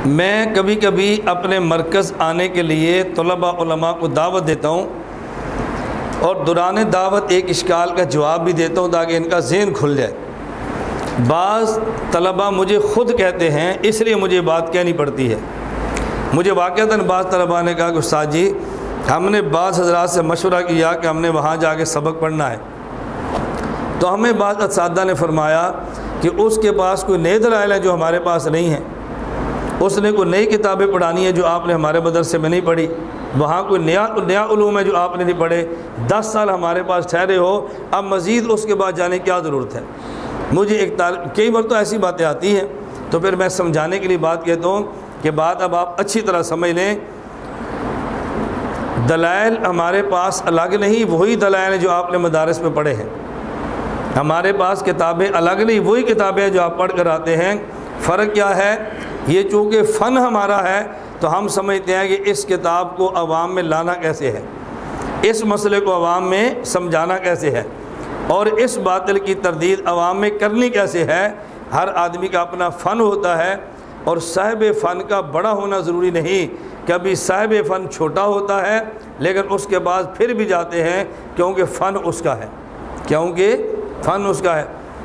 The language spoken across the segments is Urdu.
میں کبھی کبھی اپنے مرکز آنے کے لیے طلباء علماء کو دعوت دیتا ہوں اور دوران دعوت ایک اشکال کا جواب بھی دیتا ہوں تاکہ ان کا ذہن کھل جائے۔ بعض طلباء مجھے خود کہتے ہیں، اس لیے مجھے بات کہنی پڑتی ہے۔ مجھے واقعتاً بعض طلباء نے کہا کہ استاد جی ہم نے بعض حضرات سے مشورہ کیا کہ ہم نے وہاں جا کے سبق پڑھنا ہے، تو ہمیں بعض اساتذہ نے فرمایا کہ اس کے پاس کوئی نئے دلائل ہیں جو ہمارے پاس نہیں ہیں، اس نے کوئی نئی کتابیں پڑھانی ہے جو آپ نے ہمارے مدرسے میں نہیں پڑھی، وہاں کوئی نیا علوم ہے جو آپ نے نہیں پڑھے، 10 سال ہمارے پاس ٹھہرے ہو، اب مزید اس کے بعد جانے کی کیا ضرورت ہے۔ مجھے کئی بار تو ایسی باتیں آتی ہیں، تو پھر میں سمجھانے کے لیے بات کہتا ہوں کہ بات اب آپ اچھی طرح سمجھ لیں، دلائل ہمارے پاس الگ نہیں، وہی دلائل ہیں جو آپ نے مدارس میں پڑھے ہیں۔ ہمارے پاس کتابیں الگ نہیں، وہی کتابیں جو آپ پڑھ کر آتے ہیں۔ فرق کیا ہے؟ یہ چونکہ فن ہمارا ہے تو ہم سمجھتے ہیں کہ اس کتاب کو عوام میں لانا کیسے ہے، اس مسئلے کو عوام میں سمجھانا کیسے ہے، اور اس باطل کی تردید عوام میں کرنی کیسے ہے۔ ہر آدمی کا اپنا فن ہوتا ہے، اور صاحب فن کا بڑا ہونا ضروری نہیں، کبھی صاحب فن چھوٹا ہوتا ہے لیکن اس کے بعد پھر بھی جاتے ہیں کیونکہ فن اس کا ہے، کیونکہ فن اس کا ہے۔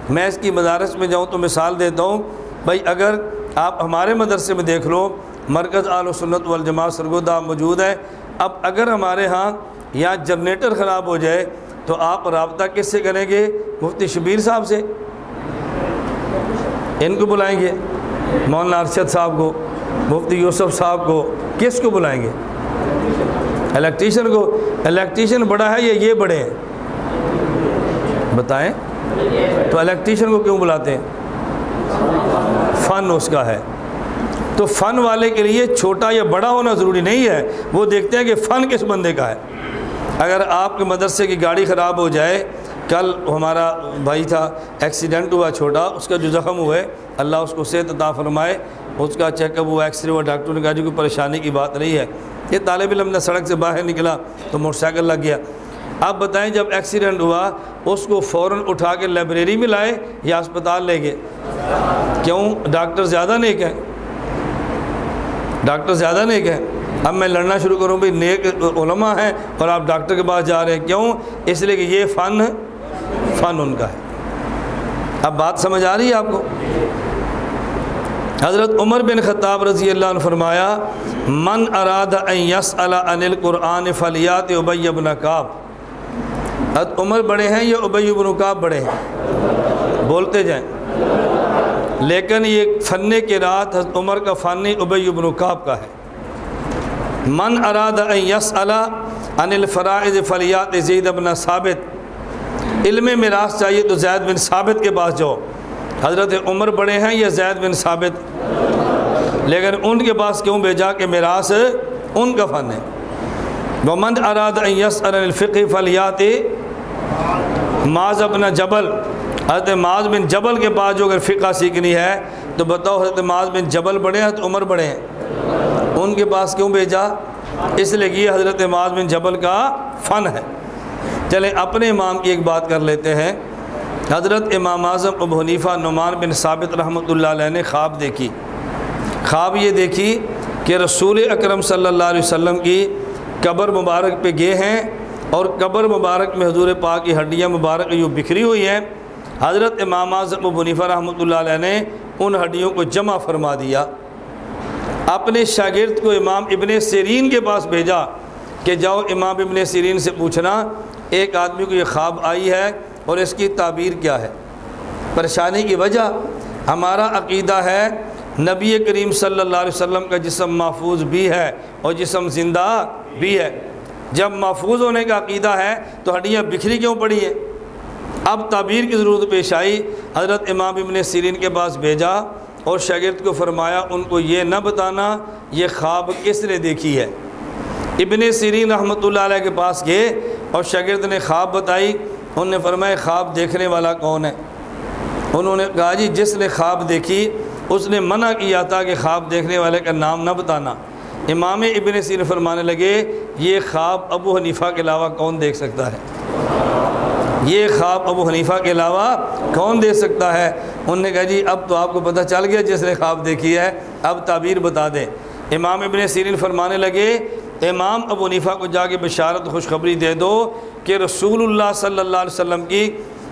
میں اس کی مدارس میں جاؤں تو مثال دیتا ہوں، بھائی اگر آپ ہمارے مدرسے میں دیکھ لو، مرکز اہل سنت والجماعت سرگودہ موجود ہے۔ اب اگر ہمارے ہاں یا جنریٹر خراب ہو جائے تو آپ رابطہ کس سے کریں گے؟ مفتی شبیر صاحب سے، ان کو بلائیں گے، مولانا ارشد صاحب کو، مفتی یوسف صاحب کو، کس کو بلائیں گے؟ الیکٹریشین کو۔ الیکٹریشین بڑا ہے یا یہ بڑے ہیں؟ بتائیں تو الیکٹریشین کو کیوں بلاتے ہیں؟ فن اس کا ہے۔ تو فن والے کے لیے چھوٹا یا بڑا ہونا ضروری نہیں ہے، وہ دیکھتے ہیں کہ فن کس بندے کا ہے۔ اگر آپ کے مدرسے کی گاڑی خراب ہو جائے، کل ہمارا بھائی تھا، ایکسیڈنٹ ہوا چھوٹا، اس کا جو زخم ہوئے اللہ اس کو صحت عطا فرمائے، اس کا چیک اپ ہوا، ایکس رے ہوا، ڈاکٹر نے کہا جی کوئی پریشانی کی بات نہیں ہے۔ یہ طالب علم نے سڑک سے باہر نکلا تو موٹر سائیکل لگ گیا۔ آپ بتائیں جب ایکسیڈنٹ ہوا اس کو فوراً اٹھا کے لائبریری میں لائے یا اسپتال لے گئے؟ کیوں؟ ڈاکٹر زیادہ نیک ہیں، ڈاکٹر زیادہ نیک ہیں۔ اب میں لڑنا شروع کروں بھائی نیک علماء ہیں اور آپ ڈاکٹر کے پاس جا رہے ہیں، کیوں؟ اس لیے کہ یہ فن ان کا ہے۔ اب بات سمجھ آ رہی ہے آپ کو؟ حضرت عمر بن خطاب رضی اللہ عنہ فرمایا، من اراد ان یسأل عن القرآن فلیات ابی بن کعب۔ حضرت عمر بڑے ہیں یا ابی بن کعب بڑے ہیں؟ بولتے جائیں۔ لیکن یہ فن قرات حضرت عمر کا فن ابی بن کعب کا ہے۔ من اراد ان یسأل عن الفرائض فلیات زید بن ثابت۔ علم میراث چاہیے تو زید بن ثابت کے پاس جاؤ۔ حضرت عمر بڑے ہیں یا زید بن ثابت؟ لیکن ان کے پاس کیوں بھیجا کہ میراث ان کا فن ہے۔ ومن اراد ان یسأل عن الفقہ فلیات معاذ بن جبل۔ حضرت معاذ بن جبل کے پاس جو اگر فقہ سیکھنی ہے تو بتاؤ حضرت معاذ بن جبل بڑے ہیں حضرت عمر بڑے ہیں؟ ان کے پاس کیوں بھیجا؟ اس لیے کہ یہ حضرت معاذ بن جبل کا فن ہے۔ چلیں اپنے امام کی ایک بات کر لیتے ہیں۔ حضرت امام اعظم ابو حنیفہ نعمان بن ثابت رحمۃ اللہ علیہ نے خواب دیکھی۔ خواب یہ دیکھی کہ رسول اکرم صلی اللہ علیہ وسلم کی قبر مبارک پہ گئے ہیں اور قبر مبارک میں حضور پاک کی ہڈیاں مبارک جو بکھری ہوئی ہیں، حضرت امام اعظم ابو حنیفہ رحمۃ اللہ علیہ نے ان ہڈیوں کو جمع فرما دیا۔ اپنے شاگرد کو امام ابن سیرین کے پاس بھیجا کہ جاؤ امام ابن سیرین سے پوچھنا ایک آدمی کو یہ خواب آئی ہے اور اس کی تعبیر کیا ہے۔ پریشانی کی وجہ ہمارا عقیدہ ہے نبی کریم صلی اللہ علیہ وسلم کا جسم محفوظ بھی ہے اور جسم زندہ بھی ہے۔ جب محفوظ ہونے کا عقیدہ ہے تو ہڈیاں بکھری کیوں پڑی ہیں؟ اب تعبیر کی ضرورت پیش آئی، حضرت امام ابن سیرین کے پاس بھیجا اور شاگرد کو فرمایا ان کو یہ نہ بتانا یہ خواب کس نے دیکھی ہے۔ ابن سیرین رحمۃ اللہ علیہ کے پاس گئے اور شاگرد نے خواب بتائی۔ انہوں نے فرمایا خواب دیکھنے والا کون ہے؟ انہوں نے کہا جی جس نے خواب دیکھی اس نے منع کیا تھا کہ خواب دیکھنے والے کا نام نہ بتانا۔ امام ابن سیرین فرمانے لگے یہ خواب ابو حنیفہ کے علاوہ کون دیکھ سکتا ہے؟ یہ خواب ابو حنیفہ کے علاوہ کون دے سکتا ہے؟ انہوں نے کہا جی اب تو آپ کو پتہ چل گیا جس نے خواب دیکھی ہے، اب تعبیر بتا دیں۔ امام ابن سیرین فرمانے لگے امام ابو حنیفہ کو جا کے بشارت خوشخبری دے دو کہ رسول اللہ صلی اللہ علیہ وسلم کی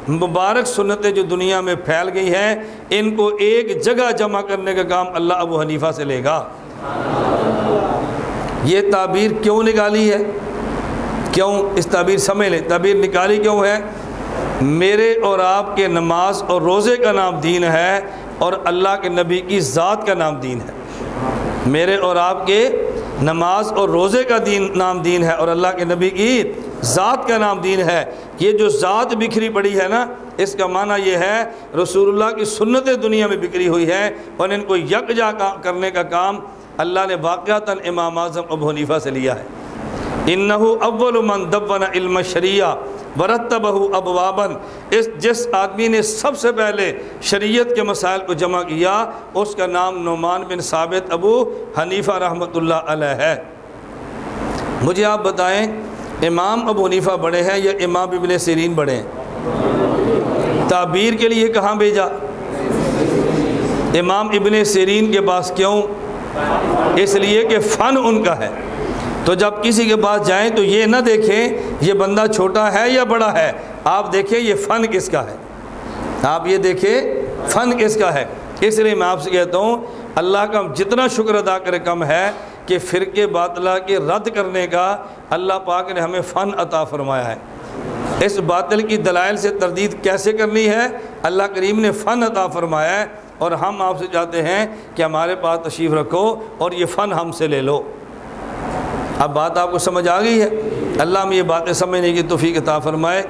مبارک سنتیں جو دنیا میں پھیل گئی ہیں ان کو ایک جگہ جمع کرنے کا کام اللہ ابو حنیفہ سے لے گا۔ یہ تعبیر کیوں نکالی ہے؟ کیوں اس تعبیر سمجھ لیں، تعبیر نکالی کیوں ہے؟ میرے اور آپ کے نماز اور روزے کا نام دین ہے اور اللہ کے نبی کی ذات کا نام دین ہے۔ میرے اور آپ کے نماز اور روزے کا نام دین ہے اور اللہ کے نبی کی ذات کا نام دین ہے۔ یہ جو ذات بکھری پڑی ہے نا، اس کا معنی یہ ہے رسول اللہ کی سنتیں دنیا میں بکھری ہوئی ہیں اور ان کو یکجا کرنے کا کام اللہ نے واقعتاً امام اعظم ابو حنیفہ سے لیا ہے۔ انہو اول من دون علم الشریعہ ورتبہ ابواباً، جس آدمی نے سب سے پہلے شریعت کے مسائل کو جمع کیا اس کا نام نعمان بن ثابت ابو حنیفہ رحمۃ اللہ علیہ ہے۔ مجھے آپ بتائیں امام ابو حنیفہ بڑے ہیں یا امام ابن سیرین بڑے ہیں؟ تعبیر کے لیے کہاں بھیجا؟ امام ابن سیرین کے پاس کیوں؟ اس لیے کہ فن ان کا ہے۔ تو جب کسی کے پاس جائیں تو یہ نہ دیکھیں یہ بندہ چھوٹا ہے یا بڑا ہے، آپ دیکھیں یہ فن کس کا ہے، آپ یہ دیکھیں فن کس کا ہے۔ اس لیے میں آپ سے کہتا ہوں اللہ کا جتنا شکر ادا کرے کم ہے کہ فرقے باطلہ کے رد کرنے کا اللہ پاک نے ہمیں فن عطا فرمایا ہے۔ اس باطل کی دلائل سے تردید کیسے کرنی ہے اللہ کریم نے فن عطا فرمایا ہے، اور ہم آپ سے چاہتے ہیں کہ ہمارے پاس تشریف رکھو اور یہ فن ہم سے لے لو۔ اب بات آپ کو سمجھ آ گئی ہے؟ اللہ ہمیں یہ باتیں سمجھنے کی توفیق عطا فرمائے۔